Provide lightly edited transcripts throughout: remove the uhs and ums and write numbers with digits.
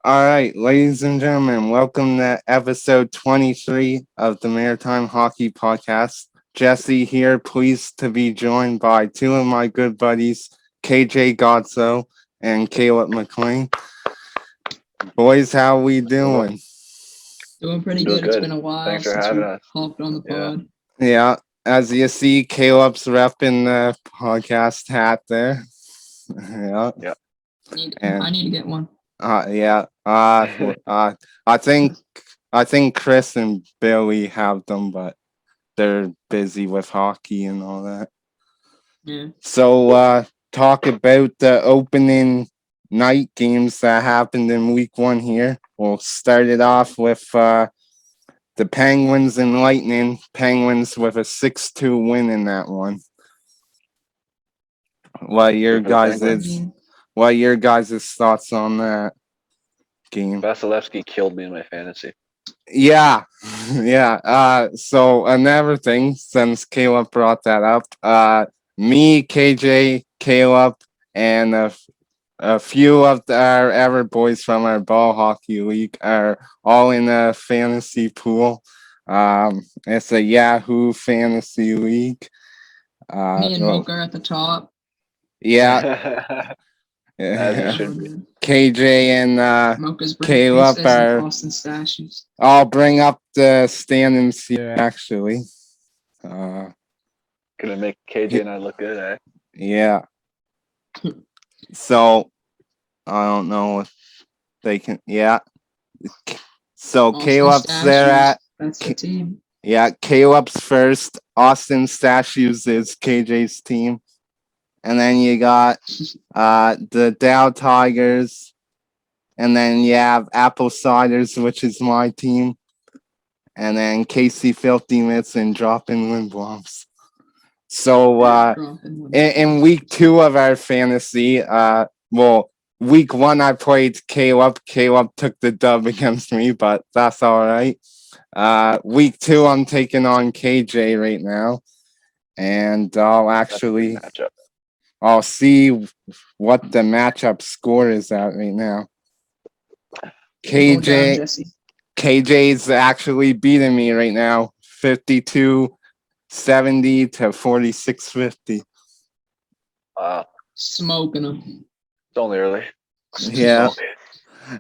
All right, ladies and gentlemen, welcome to episode 23 of the Maritime Hockey Podcast. Jesse here, pleased to be joined by two of my good buddies, KJ Godsoe and Caleb Maclean. Boys, how we Hello. doing? Doing pretty Doing good. It's good. been a while Thanks for since having we us. hopped on the Yeah. pod. Yeah, as you see, Caleb's repping the podcast hat there. Yeah, Yeah. I and need to get one. yeah, I think Chris and Billy have them, but they're busy with hockey and all that. Yeah. So, talk about the opening night games that happened in week one here. We'll start it off with the Penguins and Lightning. Penguins with a 6-2 win in that one. What your Good for the guys' I Penguins. mean, what your guys' thoughts on that game? Vasilevsky killed me in my fantasy. Yeah, yeah. So another thing, since Caleb brought that up, me, KJ, Caleb, and a few of our other boys from our ball hockey league are all in a fantasy pool. It's a Yahoo fantasy league. me and Well, Mocha are at the top. yeah, As it Yeah, we're should be. good. KJ and Mocha's Caleb briefcase and are. Austin stashes. I'll bring up the standings here. Actually, uh, Gonna make KJ and I look good, eh? yeah. So I don't know if they can. Yeah. So Austin Caleb's there at. stashes. That's the team. Yeah, Caleb's first. Austin Statues is KJ's team. And then you got the Dow Tigers. And then you have Apple Ciders, which is my team. And then Casey Filthy Mitts and Dropping Lindbloms. So Dropping one. in week two of our fantasy, well, week one I played Caleb. Caleb took the dub against me, but that's all right. Week two I'm taking on KJ right now, and That's a good matchup. I'll see what the matchup score is at right now. Go down, KJ Jesse. KJ's actually beating me right now, 52-70 to 46-50. Smoking them. It's only early. Yeah. Smoke.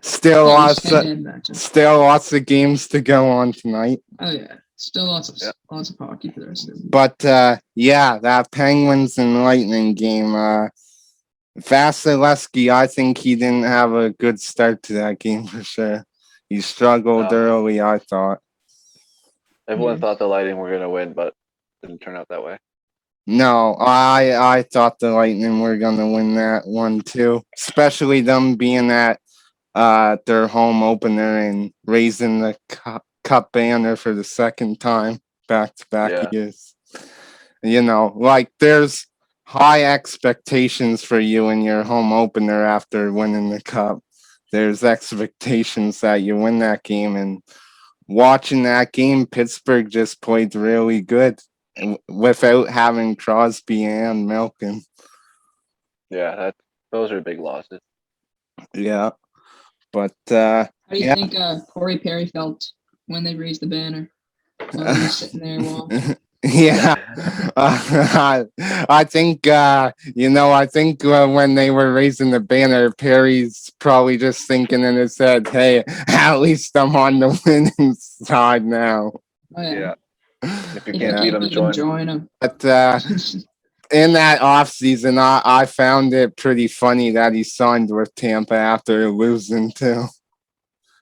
Still lots of matchup. still lots of games to go on tonight. Oh yeah. Still lots of Yeah. hockey for the rest of the week. But yeah, that Penguins and Lightning game, Vasilevsky, I think he didn't have a good start to that game for sure. He struggled No. early, I thought. Everyone Yeah. thought the Lightning were gonna win, but it didn't turn out that way. No, I thought the Lightning were gonna win that one too. Especially them being at their home opener and raising the cup banner for the second time back to back Yeah. years. You know, like there's high expectations for you in your home opener after winning the cup. There's expectations that you win that game, and watching that game, Pittsburgh just played really good without having Crosby and Malkin. Yeah, those are big losses. Yeah, but How do you yeah. think Corey Perry felt when they raised the banner? While he was sitting there watching. Yeah, I think I think when they were raising the banner, Perry's probably just thinking in his head, "Hey, at least I'm on the winning side now." Oh yeah. Yeah. If you If can't you beat them, can't join 'em. join him. But in that off season, I found it pretty funny that he signed with Tampa after losing to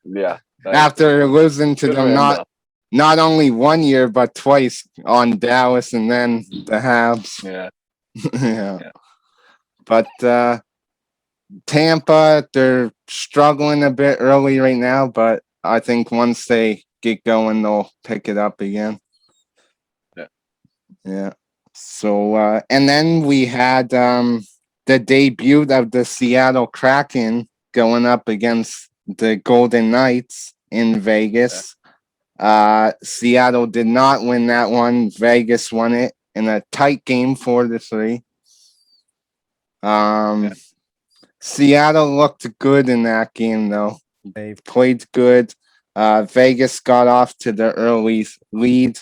Yeah. after losing to Good for them him, though. not only 1 year but twice on Dallas and then the Habs. Yeah. Yeah. Yeah. But Tampa, they're struggling a bit early right now, but I think once they get going, they'll pick it up again. Yeah. Yeah. So, and then we had the debut of the Seattle Kraken going up against the Golden Knights in Vegas. Seattle did not win that one. Vegas won it in a tight game, 4-3. Yeah. Seattle looked good in that game, though. They played good. Vegas got off to the early lead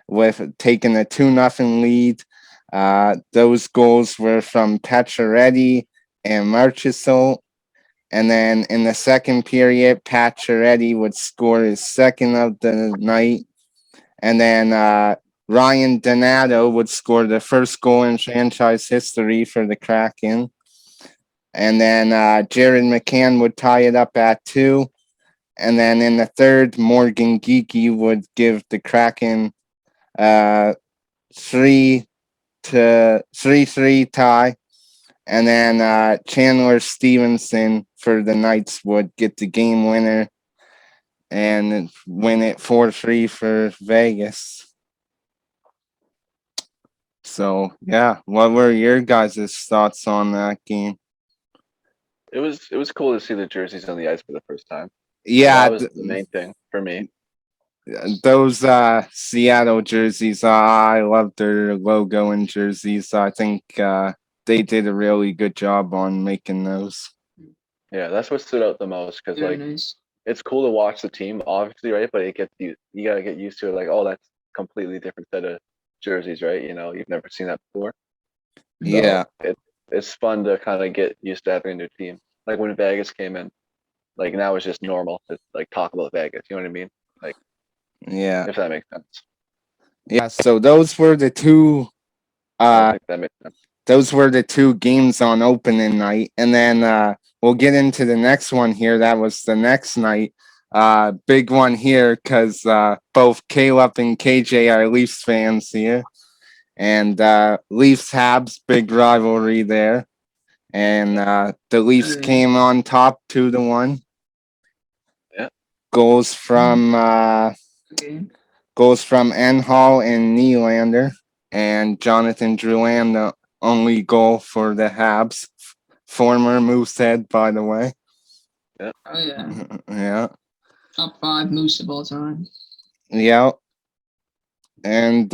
with taking a 2-0 lead. Those goals were from Pacioretty and Marchessault. And then in the second period, Pacioretty would score his second of the night. And then Ryan Donato would score the first goal in franchise history for the Kraken. And then Jared McCann would tie it up at 2. And then in the third, Morgan Geeky would give the Kraken 3-3 tie. And then Chandler Stevenson for the Knights would get the game winner and win it 4-3 for Vegas. So yeah, what were your guys' thoughts on that game? It was cool to see the jerseys on the ice for the first time. Yeah, That was the main thing for me. those Seattle jerseys, I love their logo and jerseys. I think they did a really good job on making those. Yeah, that's what stood out the most because Very like nice. it's cool to watch the team, obviously, right? But it gets you gotta get used to it. Like, oh, that's completely different set of jerseys, right? You've never seen that before. Yeah, It's fun to kind of get used to having a new team. Like when Vegas came in, like now it's just normal to like talk about Vegas. You know what I mean? Like yeah, if that makes sense. yeah. So those were the two. I Uh, think that makes sense. those were the two games on opening night, and then we'll get into the next one here. That was the next night. Big one here because both Caleb and KJ are Leafs fans here, and Leafs Habs big rivalry there, and the Leafs Yeah. came on top 2-1. Yeah. Goals from Okay. goals from Enhall and Nylander, and Jonathan Drouin, the only goal for the Habs. Former Moosehead, by the way. Oh yeah. Yeah. Top 5 Moose of all time. Yeah. And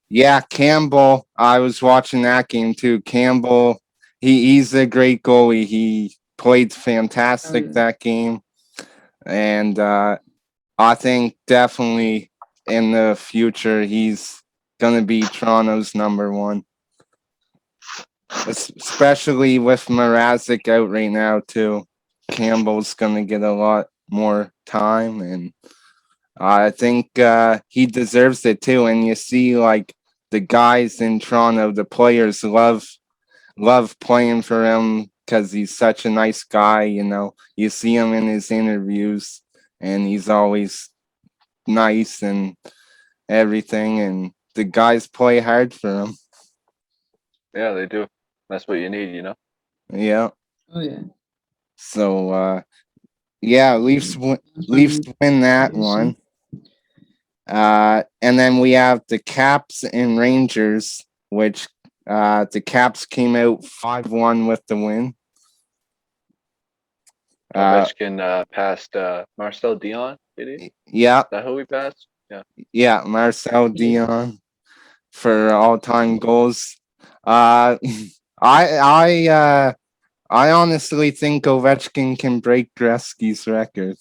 yeah, Campbell, I was watching that game too. Campbell, he's a great goalie. He played fantastic Oh, yeah. that game. And I think definitely in the future he's gonna be Toronto's number one. Especially with Mrazek out right now too. Campbell's gonna get a lot more time, and I think he deserves it too. And you see, like the guys in Toronto, the players love playing for him because he's such a nice guy. You know, you see him in his interviews, and he's always nice and everything. And the guys play hard for him. Yeah, they do. That's what you need. Yeah. Oh yeah. So yeah, Leafs win that Obviously. one. And then we have the Caps and Rangers, which the Caps came out 5-1 with the win. Ovechkin passed Marcel Dion, did he? Is Yeah, that who he passed? Yeah. yeah, Marcel Yeah. Dion for all-time goals. Uh, I honestly think Ovechkin can break Gretzky's record.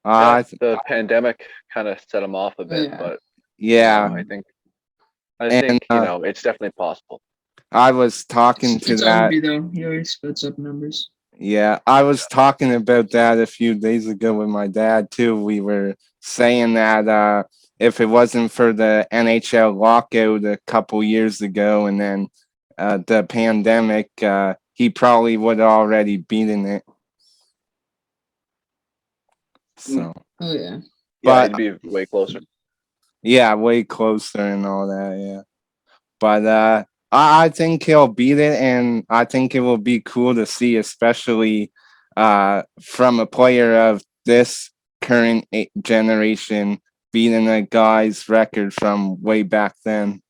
Yeah, Uh, the pandemic kind of set him off a Oh bit, yeah. but yeah, I and think it's definitely possible. I was It's talking to it's hard to that. be though. He always puts up numbers. Yeah, I was talking about that a few days ago with my dad too. We were saying that if it wasn't for the NHL lockout a couple years ago and then the pandemic, he probably would have already beaten it. So, Oh yeah. Yeah, but he'd be way closer. yeah, way closer and all that. Yeah. But I think he'll beat it, and I think it will be cool to see, especially from a player of this current generation beating a guy's record from way back then.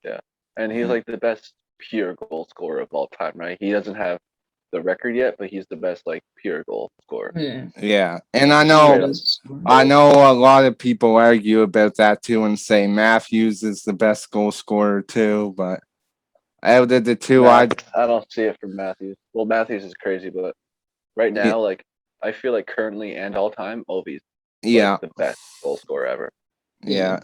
Yeah, and he's like the best pure goal scorer of all time, right? He doesn't have the record yet, but he's the best like pure goal scorer. Oh yeah. Yeah, and Like, I He really straight know up does score. I goals. know a lot of people argue about that too and say Matthews is the best goal scorer too, but out of the two, Nah, I don't see it from Matthews. Well, Matthews is crazy, but right Y- now, like I feel like currently and all time, Ovi's like Yeah, the best goal scorer ever. yeah.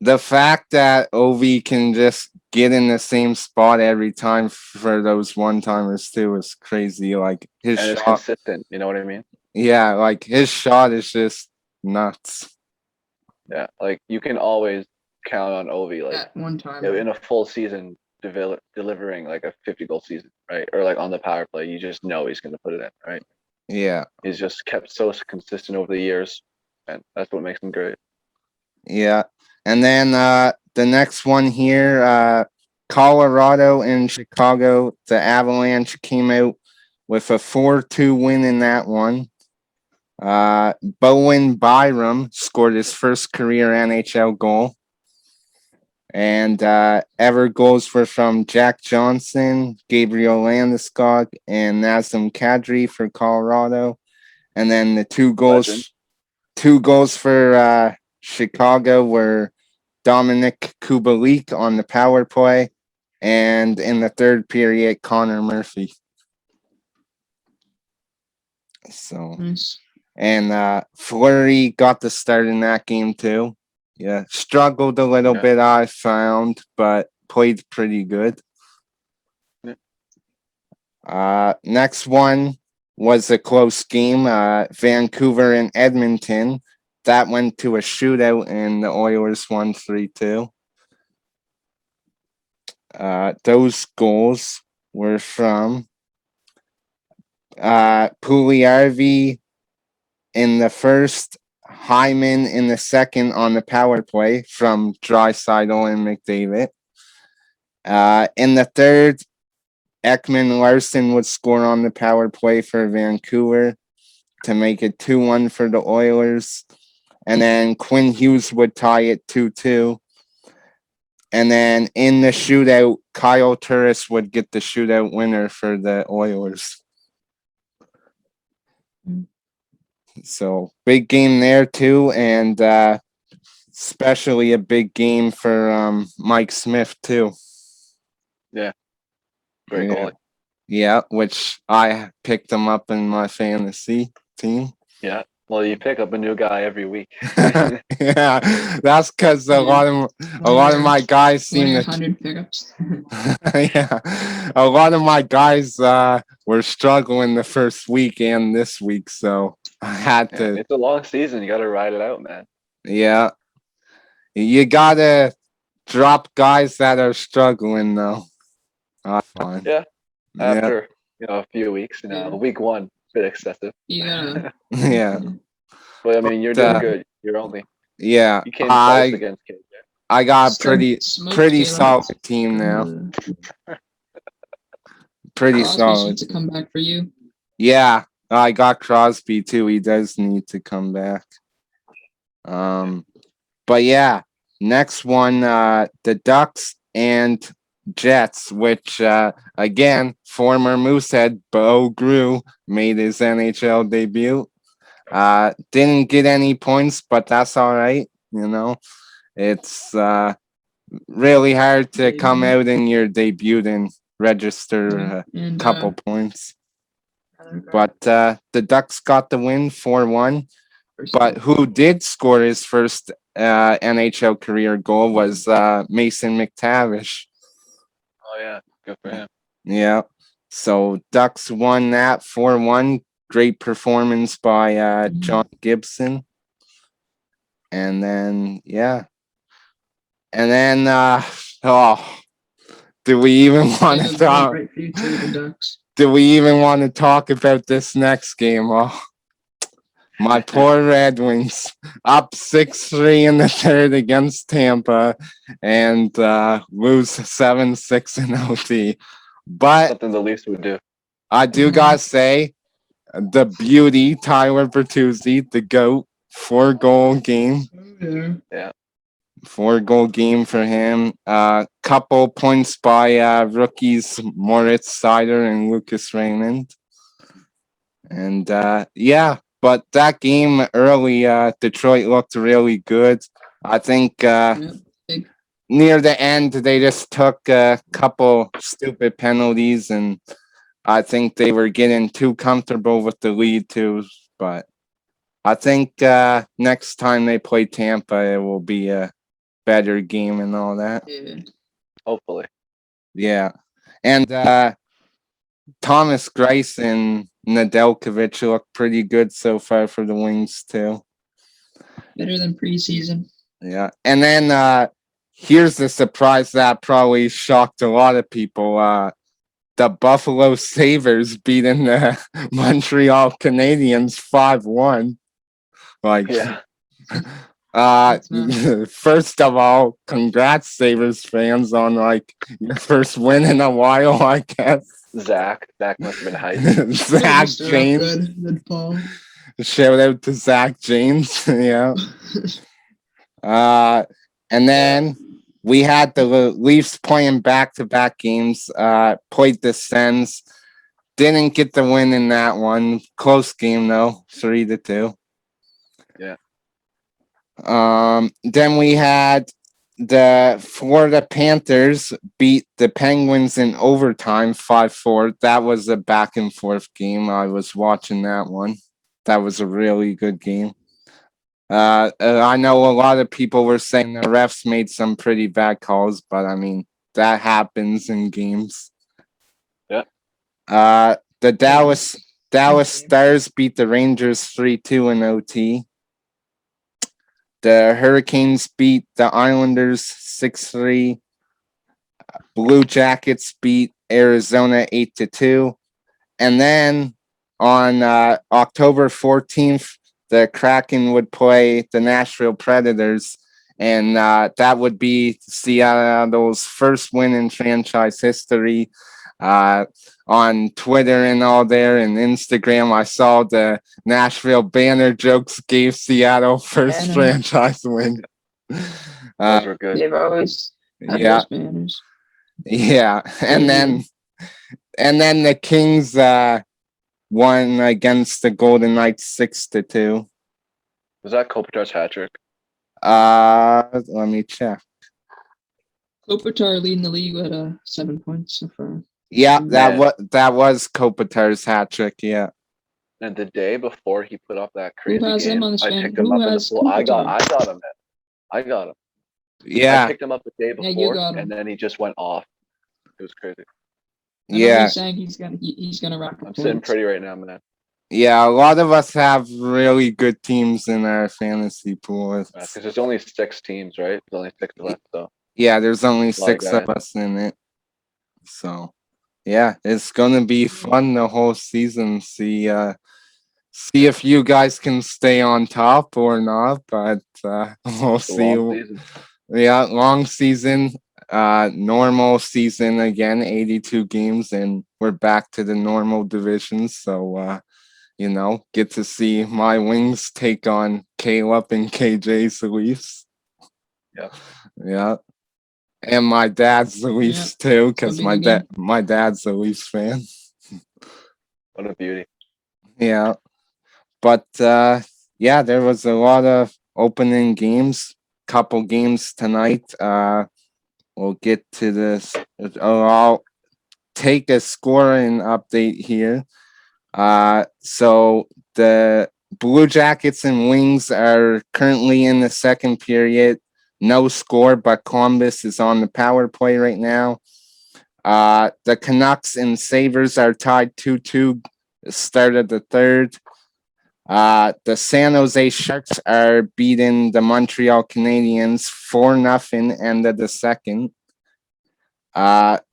The fact that Ovi can just get in the same spot every time for those one timers too is crazy. Like his And it's shot, consistent. You know what I mean? yeah, like his shot is just nuts. Yeah, like you can always count on Ovi, like At one time. in a full season, delivering like a 50-goal season, right? Or like on the power play, you just know he's going to put it in, right? Yeah, He's just kept so consistent over the years, and that's what makes him great. yeah. And then the next one here, Colorado and Chicago. The Avalanche came out with a 4-2 win in that one. Bowen Byram scored his first career NHL goal. And ever goals were from Jack Johnson, Gabriel Landeskog, and Nazem Kadri for Colorado. And then the Legend. two goals for Chicago were Dominic Kubalik on the power play, and in the third period, Connor Murphy. So Nice. and Fleury got the start in that game too. Yeah, struggled a little Yeah. bit, I found, but played pretty good. Next one was a close game. Vancouver and Edmonton. That went to a shootout, and the Oilers won 3-2. Those goals were from Puliarvi in the first, Hyman in the second on the power play from Draisaitl and McDavid. In the third, Ekman Larson would score on the power play for Vancouver to make it 2-1 for the Oilers. And then Quinn Hughes would tie it 2-2. And then in the shootout, Kyle Turris would get the shootout winner for the Oilers. So big game there too, and especially a big game for Mike Smith too. Great Yeah. goalie. Yeah, which I picked him up in my fantasy team. Yeah. Well, you pick up a new guy every week. Yeah, that's because a lot of my guys seem to 100 pickups. yeah, a lot of my guys were struggling the first week and this week, so I had Yeah, to. it's a long season. You got to ride it out, man. Yeah, you gotta drop guys that are struggling though. Fine. Yeah. Yeah, After a few weeks, Yeah. week one, bit excessive. You gotta. yeah, But I mean, you're doing uh, good. You're only yeah. you came close against KJ. I got a Still smoked pretty Caleb. solid team now. Uh, Pretty Crosby solid. needs to come back for you. Yeah, I got Crosby too. He does need to come back. But yeah, next one, the Ducks and Jets, which again, former Moosehead Bo Grew made his NHL debut. Didn't get any points, but that's all right. It's really hard to come out in your debut and register a And couple points. But the Ducks got the win 4-1. But who did score his first NHL career goal was Mason McTavish. Oh yeah, good for him. Yeah. So Ducks won that 4-1. Great performance by John Gibson. And then, yeah. And then, do we even want to talk? Bright future with the Ducks. Do we even want to talk about this next game? Oh, my poor Red Wings up 6-3 in the third against Tampa and lose 7-6 in OT. But Something the Leafs would do. I do gotta say, the beauty, Tyler Bertuzzi, the GOAT, 4-goal game. Yeah. 4-goal game for him. Couple points by rookies Moritz Seider and Lucas Raymond. And yeah, but that game early, Detroit looked really good. I think near the end, they just took a couple stupid penalties and I think they were getting too comfortable with the lead too, but I think next time they play Tampa, it will be a better game and all that. Yeah. Hopefully. Yeah, and Thomas Grice and Nedeljkovic look pretty good so far for the Wings too. Better than preseason. Yeah, and then here's the surprise that probably shocked a lot of people. The Buffalo Sabres beating the Montreal Canadiens 5-1. Like, Yeah. That's nice. first of all, congrats, Sabres fans, on like your first win in a while, I guess. Zach must have been hyped. Zach Start off James. good, then Paul. Shout out to Zach James. Yeah. And then we had the Leafs playing back-to-back games. Played the Sens. Didn't get the win in that one. Close game though, 3-2. Yeah. Then we had the Florida Panthers beat the Penguins in overtime 5-4. That was a back and forth game. I was watching that one. That was a really good game. I know a lot of people were saying the refs made some pretty bad calls, but I mean, that happens in games. Yeah. The Dallas Stars beat the Rangers 3-2 in OT. The Hurricanes beat the Islanders 6-3. Blue Jackets beat Arizona 8-2. And then on October 14th, the Kraken would play the Nashville Predators, and that would be Seattle's first win in franchise history. On Twitter and all there and Instagram, I saw the Nashville banner jokes gave Seattle first Banner. franchise win. Those were good. They've always had Yeah, those banners. yeah, and then the Kings won against the Golden Knights 6-2. Was that Kopitar's hat trick? Let me check. Kopitar leading the league with 7 points so far. Yeah, Man. that was Kopitar's hat trick. Yeah, And the day before he put up that crazy has him game, on the I fan- picked him who up in the has pool. I got Kopitar? him. Man. I got him. I yeah, picked him up the day Yeah, you before, got him. and then he just went off. It was crazy. I know yeah, he's saying he's gonna rock. I'm sitting pretty right now, man. yeah. A lot of us have really good teams in our fantasy pool. Because there's only 6 teams, right? There's only 6 left, so Yeah, there's only lot of 6 of guys. us in it. So, yeah, it's gonna be fun the whole season. See if you guys can stay on top or not, but we'll it's a see. long season. Yeah, long season, normal season again, 82 games, and we're back to the normal divisions. So, get to see my Wings take on Caleb and KJ's Leafs. Yeah. Yeah. And my dad's the Leafs too, because It's gonna be a good my dad's a Leafs fan. What a beauty. Yeah. But yeah, there was a lot of opening games, couple games tonight. We'll get to this. I'll take a scoring update here. So the Blue Jackets and Wings are currently in the second period. No score, but Columbus is on the power play right now. The Canucks and Sabres are tied 2-2, start of the third. The San Jose Sharks are beating the Montreal Canadiens 4-0, end of the second.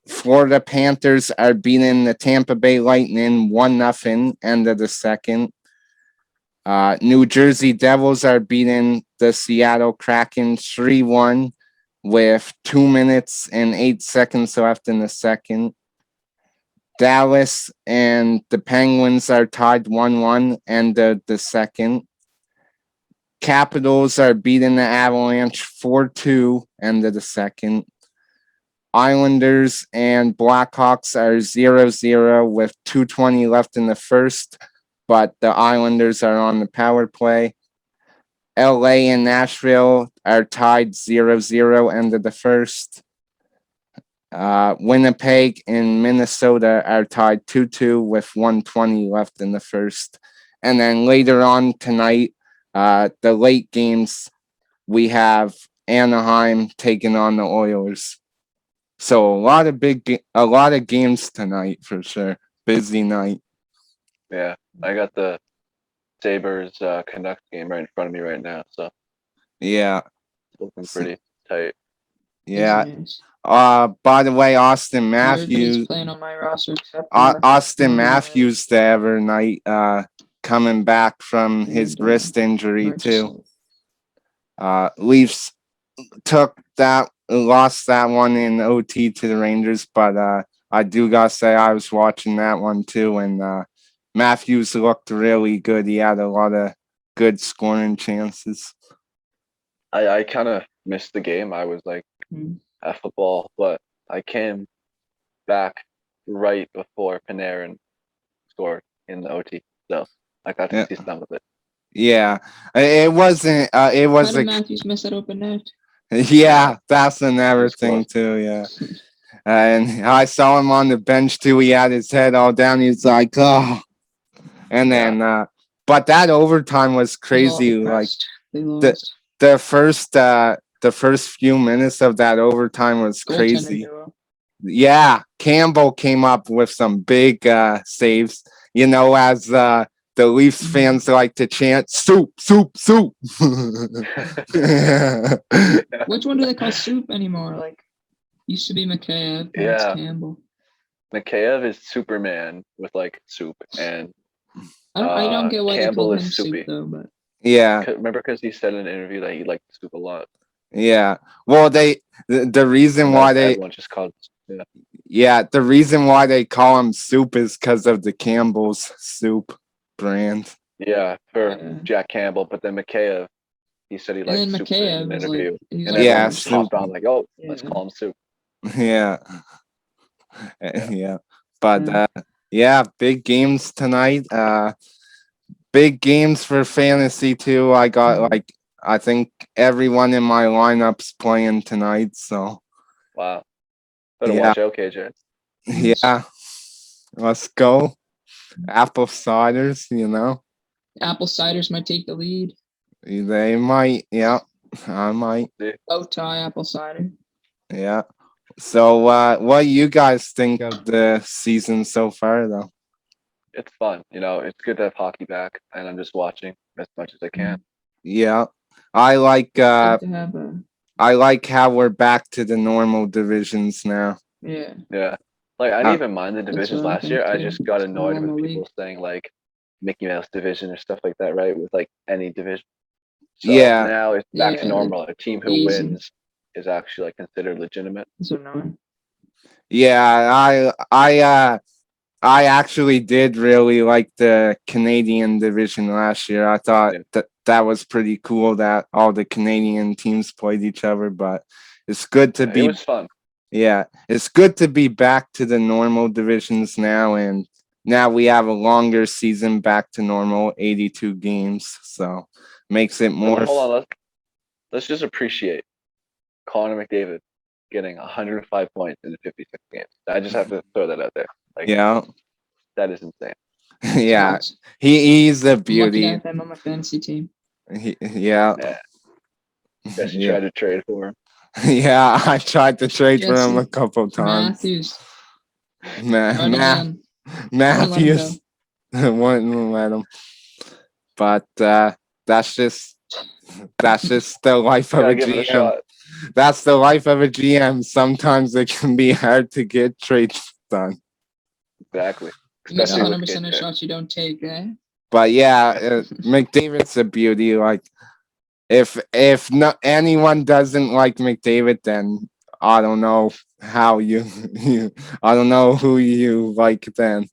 Florida Panthers are beating the Tampa Bay Lightning 1-0, end of the second. New Jersey Devils are beating the Seattle Kraken 3-1 with 2 minutes and 8 seconds left in the second. Dallas and the Penguins are tied 1-1, end of the second. Capitals are beating the Avalanche 4-2, end of the second. Islanders and Blackhawks are 0-0 with 2:20 left in the first, but the Islanders are on the power play. LA and Nashville are tied 0-0, end of the first. Winnipeg and Minnesota are tied 2-2 with 120 left in the first. And then later on tonight, the late games, we have Anaheim taking on the Oilers. So a lot of games tonight for sure. Busy night. Yeah, I got the Sabres Canucks game right in front of me right now, so Yeah, it's looking pretty tight. yeah. Nice. By the way, Austin Everybody's Matthews, playing on my roster except Austin one guy. Matthews the other night, coming back from his And, wrist injury too. Murchison. Leafs lost that one in OT to the Rangers, but I do gotta say I was watching that one too, and Matthews looked really good. He had a lot of good scoring chances. I kind of missed the game. I was like Mm. at football, but I came back right before Panarin scored in the OT, so I got to Yeah. see some of it. Yeah, it wasn't. It How was did a Matthews miss that open net? yeah. That's another was thing close. too. Yeah, and I saw him on the bench too. He had his head all down. He's like, oh, and then but that overtime was crazy. Like They the lost. the first few minutes of that overtime was Goaltender crazy. duo. Yeah, Campbell came up with some big saves. You know, as the Leafs fans like to chant, "Soup, soup, soup." Which one do they call Soup anymore? Like, used to be McKayev, now it's Yeah. Campbell. Mikheyev is Superman with like soup, and I don't get why Campbell they call him is soupy. Soup though, but Yeah, Remember, because he said in an interview that he liked soup a lot. yeah. Well, the reason And why that's they everyone just called. the reason why they call him Soup is because of the Campbell's soup brand. Yeah, for Yeah. Jack Campbell, but then Mikheyev, he said he and liked then soup in McKayev an was interview, like, he was and like, Yeah, everyone just hopped soup. on like, "Oh, let's Yeah. call him soup." Yeah, Yeah. yeah. But Yeah. big games tonight. Big games for fantasy too. I got Mhm. I think everyone in my lineup's playing tonight. So Wow, better yeah, watch out, KJ. Nice. yeah. Let's go. Apple ciders, you know. Apple ciders might take the lead. They might, yeah. I might. Bow tie apple cider. Yeah. So what do you guys think of the season so far though? It's fun, It's good to have hockey back, and I'm just watching as much as I can. Yeah. I like Good to have a I like how we're back to the normal divisions now. yeah. Yeah, like I didn't even mind the divisions what I last think, year. I too. just got It's annoyed with normal people league. saying like Mickey Mouse division or stuff like that, right? With like any division. So Yeah. now it's back to Yeah, normal. A team who easy. wins is actually like considered legitimate. It's annoying. Yeah, I actually did really like the Canadian division last year. I thought Yeah. that was pretty cool that all the Canadian teams played each other, but it's good to It be was fun. it's good to be back to the normal divisions now, and now we have a longer season back to normal, 82 games, so makes it But more hold on, let's just appreciate Connor McDavid getting 105 points in 56 games. I just have to throw that out there. Like yeah. that is insane. Yeah. Nuts. He's a I'm lucky to beauty. have him on my fantasy team. Yeah. Yeah. Guess you Yeah. tried to trade for him. Yeah, I tried to trade for him Jesse. a couple times. Matthews. Ma- Running Ma- man. Matthews wouldn't let him. But that's just the life of Gotta a give it a GM. shot. That's the life of a GM. Sometimes it can be hard to get trades done. Exactly. You miss Especially 100% with of KJ. shots you don't take, eh? But yeah, McDavid's a beauty. Like if not anyone doesn't like McDavid, then I don't know how you I don't know who you like then.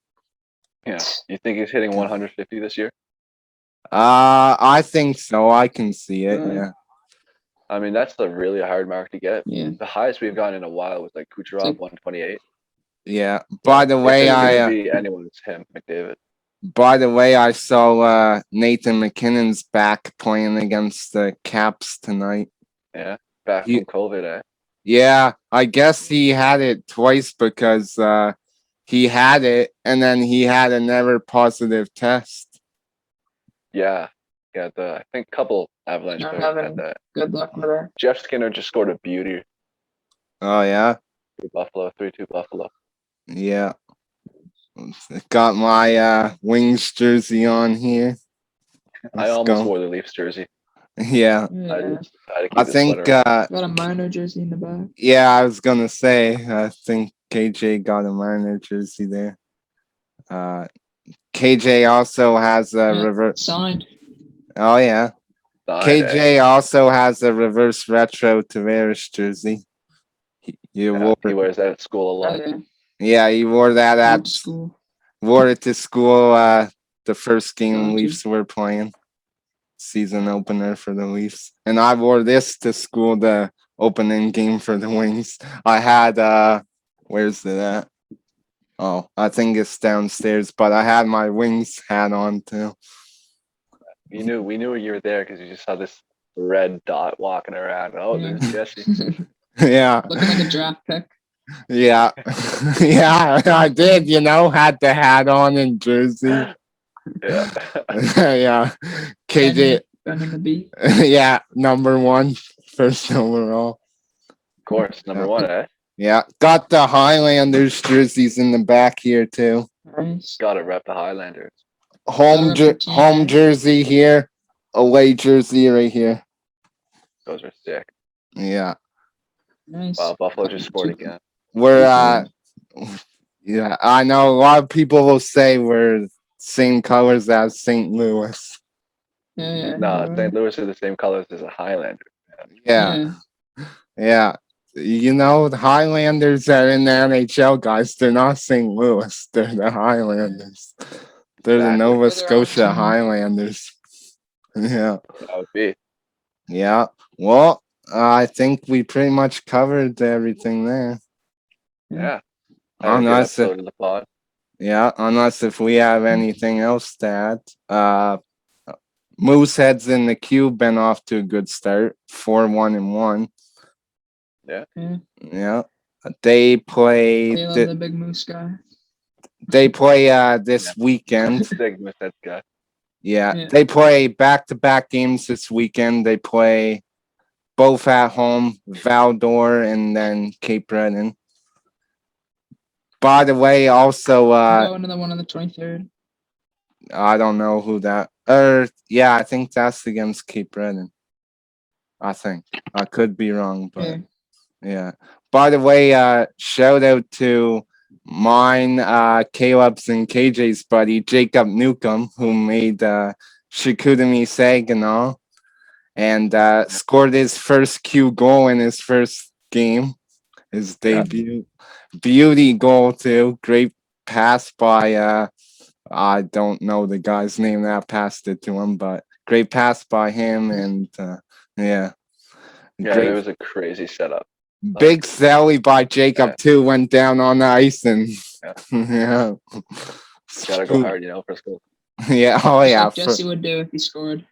Yeah. You think he's hitting 150 this year? I think so. I can see it. Right. Yeah. I mean, that's the really hard mark to get. Yeah. The highest we've gotten in a while was like Kucherov, like- 128. Yeah. By the If way, it's gonna be anyone, it's him, McDavid. I saw Nathan McKinnon's back playing against the Caps tonight. Yeah, back He- from COVID, eh? Yeah, I guess he had it twice because he had it and then he had another positive test. Yeah, yeah. I think a couple Avalanche Not players had having that. good luck with that. Jeff Skinner just scored a beauty Oh yeah, for Buffalo, 3-2 Buffalo. yeah. Got my Wings jersey on here. I Let's almost go. wore the Leafs jersey. Yeah, I Yeah. just had to I keep the think. sweater. Got a minor jersey in the back. Yeah, I was gonna say. I think KJ got a Marner jersey there. KJ also has a Yeah, reverse. signed. Oh yeah, Signed, eh? KJ also has a reverse retro Tavares jersey. You Yeah, wore, he wears that at school a Oh lot. yeah. yeah, he wore that Old at school. wore it to school. The first game Gotcha. Leafs were playing, season opener for the Leafs, and I wore this to school, the opening game for the Wings. I had where's it at? Oh, I think it's downstairs, but I had my Wings hat on too. We knew you were there because you just saw this red dot walking around. Oh, Yeah. there's Jesse. Yeah, Looking like a draft pick. yeah, yeah. I did. Had the hat on and jersey. Yeah. Yeah, KJ. Bending the beat. Yeah, number one, first overall. Of course, number Yeah. one, eh? Yeah, got the Highlanders jerseys in the back here too. Nice. Gotta rep the Highlanders. Home Gotta rep your home team, eh? jersey here, away jersey right here. Those are sick. Yeah, Nice. Wow, Buffalo just scored again. we're Two yeah. I know a lot of people will say we're same colors as St. Louis. Yeah. No, Yeah. St. Louis are the same colors as a Highlander. Yeah, yeah. The Highlanders are in the NHL, guys. They're not St. Louis. They're the Highlanders. They're the Exactly. Nova They're their own Scotia team. Highlanders. Yeah. That would be. Yeah. Well, I think we pretty much covered everything there. Yeah. Had a good Unless, episode of the pod. yeah, unless if we have anything else to add. Mooseheads in the cube been off to a good start, 4-1-1. Yeah. Yeah. They play. They love the big moose guy. They play this weekend. Big miss that guy. Yeah, Yeah. they play back-to-back games this weekend. They play both at home, Valdor and then Cape Breton. By the way, also, Going to the one on the 23rd. I don't know who that. Yeah, I think that's against Cape Breton. I think I could be wrong, but Yeah. yeah. By the way, shout out to mine, Caleb's and KJ's buddy Jacob Newcomb, who made Shikudami Saginaw and scored his first Q goal in his first game, his debut. Beauty goal too. Great pass by I don't know the guy's name that passed it to him, but great pass by him and yeah. Yeah, Great it was a crazy setup. big sally by Jacob Yeah. too, went down on the ice and Yeah. yeah. Gotta go hard, for school. Yeah, oh Just yeah. like Jesse would do if he scored.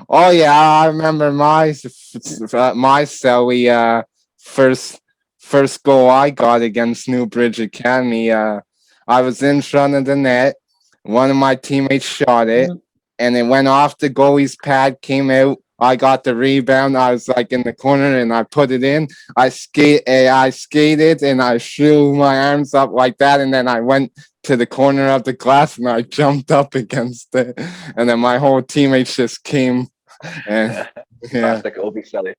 Oh yeah, I remember my Sally first goal I got against Newbridge Academy. I was in front of the net. One of my teammates shot it, and it went off the goalie's pad, came out. I got the rebound. I was like in the corner, and I put it in. I skated, and I threw my arms up like that, and then I went to the corner of the glass, and I jumped up against it, and then my whole teammates just came, and yeah, Classic Obi Selly.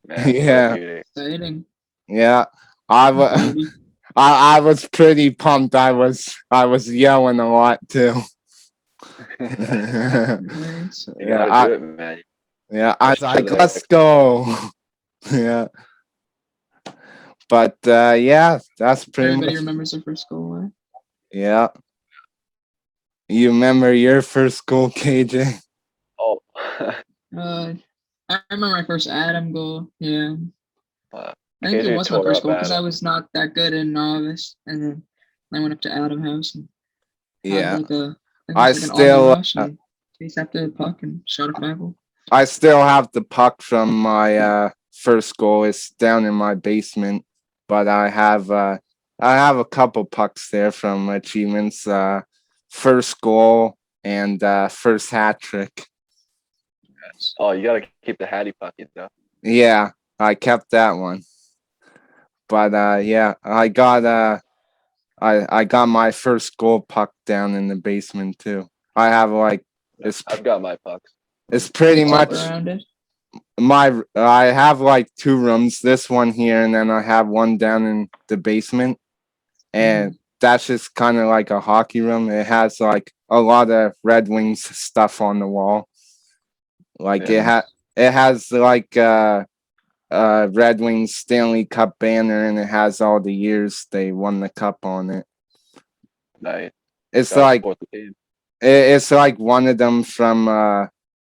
Man, yeah, Exciting. yeah. Beauty. I was pretty pumped. I was yelling a lot too. Nice. You Yeah, gotta do it, man. yeah. I was Push like, to the let's next- go. Yeah. But yeah, that's pretty Everybody much. remembers their first goal. Eh? Yeah. You remember your first goal, KJ? Oh. I remember my first Adam goal. Yeah. Wow. I think KJ it was my tore first up goal because I Adam. was not that good in novice, and then I went up to Adam House and Yeah. had like a I like an still- auto rush and chased after the puck and shot a 5 goal. I still have the puck from my first goal is down in my basement, but I have a couple pucks there from achievements. First goal and first hat trick. Oh, you gotta keep the Hattie pocket though. Yeah, I kept that one. But yeah, I got my first goal puck down in the basement too. I have like I've got my pucks. it's pretty It's up much around it. I have like two rooms, this one here, and then I have one down in the basement, and that's just kind of like a hockey room. It has like a lot of Red Wings stuff on the wall. Like Yeah. it has like Red Wings Stanley Cup banner, and it has all the years they won the cup on it. Nice. It's Gotta like support the team. it's like one of them from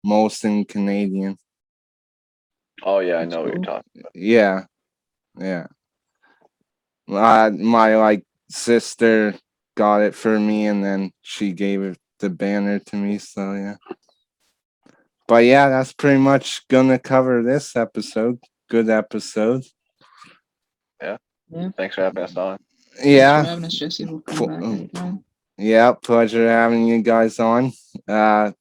Molson Canadian. Oh yeah, I That's know what you're cool. talking about. Yeah, yeah. My like sister got it for me, and then she gave it the banner to me. So yeah. But yeah, that's pretty much gonna cover this episode. Good episode. Yeah. Thanks for having us on. Thanks for Yeah. having us, Jesse. We'll come back anytime. Yeah, pleasure having you guys on. Caleb,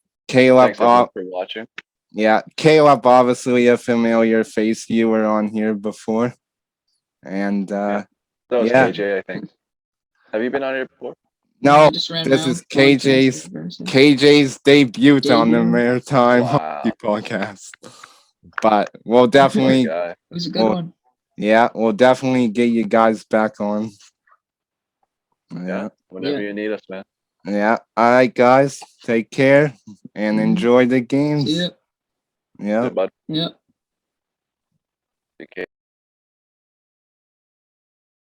Thanks everyone for watching. yeah, Caleb, obviously a familiar face. You were on here before, and That was yeah. KJ, I think. Have you been on here before? No, I just ran this my is own podcast KJ's universe. debut on the Debut. Maritime Wow. Hockey Podcast. But we'll What a definitely, guy. It was a good Well, one. yeah, we'll definitely get you guys back on. Yeah. Whenever Yeah. you need us, man. Yeah. All right, guys. Take care and enjoy the games. See ya. Yeah. Good bud. Yep. Okay.